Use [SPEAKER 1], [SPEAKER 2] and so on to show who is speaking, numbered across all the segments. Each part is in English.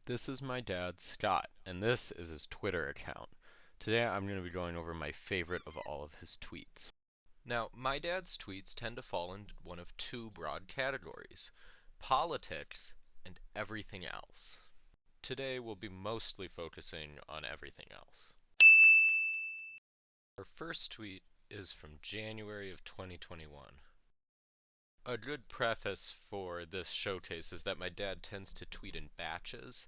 [SPEAKER 1] This is my dad, Scott, and this is his Twitter account. Today I'm going to be going over my favorite of all of his tweets. Now, my dad's tweets tend to fall into one of two broad categories: politics and everything else. Today we'll be mostly focusing on everything else. Our first tweet is from January of 2021. A good preface for this showcase is that my dad tends to tweet in batches.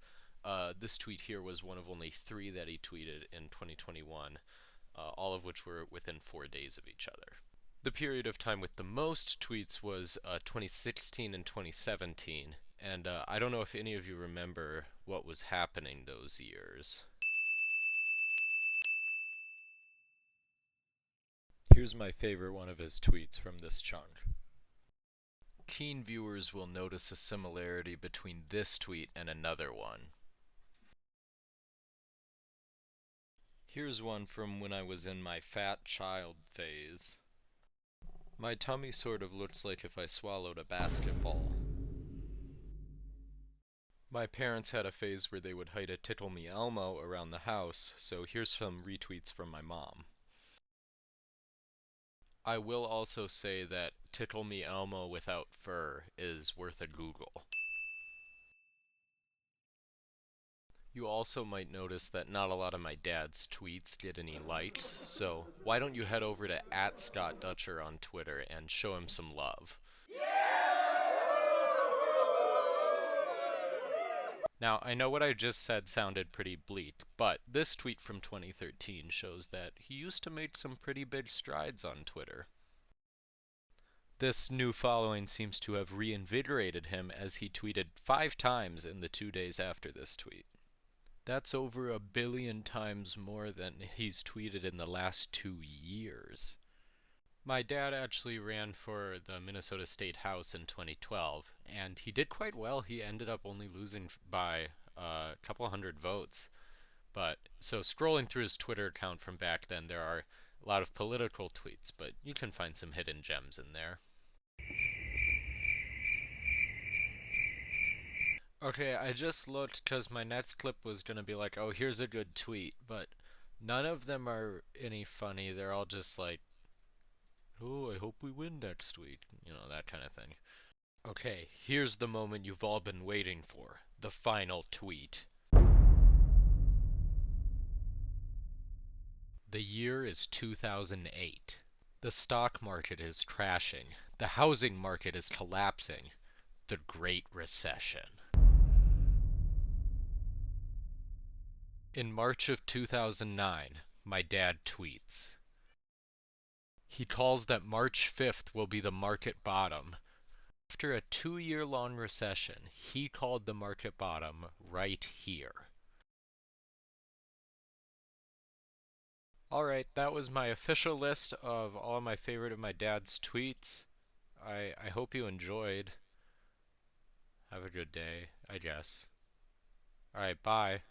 [SPEAKER 1] This tweet here was one of only 3 that he tweeted in 2021, all of which were within 4 days of each other. The period of time with the most tweets was 2016 and 2017, and I don't know if any of you remember what was happening those years. Here's my favorite one of his tweets from this chunk. Keen viewers will notice a similarity between this tweet and another one. Here's one from when I was in my fat child phase. My tummy sort of looks like if I swallowed a basketball. My parents had a phase where they would hide a Tickle Me Elmo around the house, so here's some retweets from my mom. I will also say that Tickle Me Elmo without fur is worth a Google. You also might notice that not a lot of my dad's tweets get any likes, so why don't you head over to @ScottDutcher on Twitter and show him some love. Now, I know what I just said sounded pretty bleak, but this tweet from 2013 shows that he used to make some pretty big strides on Twitter. This new following seems to have reinvigorated him, as he tweeted 5 times in the 2 days after this tweet. That's over 1 billion times more than he's tweeted in the last 2 years. My dad actually ran for the Minnesota State House in 2012, and he did quite well. He ended up only losing by a couple hundred votes. But so scrolling through his Twitter account from back then, there are a lot of political tweets, but you can find some hidden gems in there. Okay, I just looked because my next clip was going to be like, oh, here's a good tweet, but none of them are any funny. They're all just like, oh, I hope we win next week. You know, that kind of thing. Okay, here's the moment you've all been waiting for. The final tweet. The year is 2008. The stock market is crashing. The housing market is collapsing. The Great Recession. In March of 2009, my dad tweets. He calls that March 5th will be the market bottom. After a 2-year-long recession, he called the market bottom right here. Alright, that was my official list of all my favorite of my dad's tweets. I hope you enjoyed. Have a good day, I guess. Alright, bye.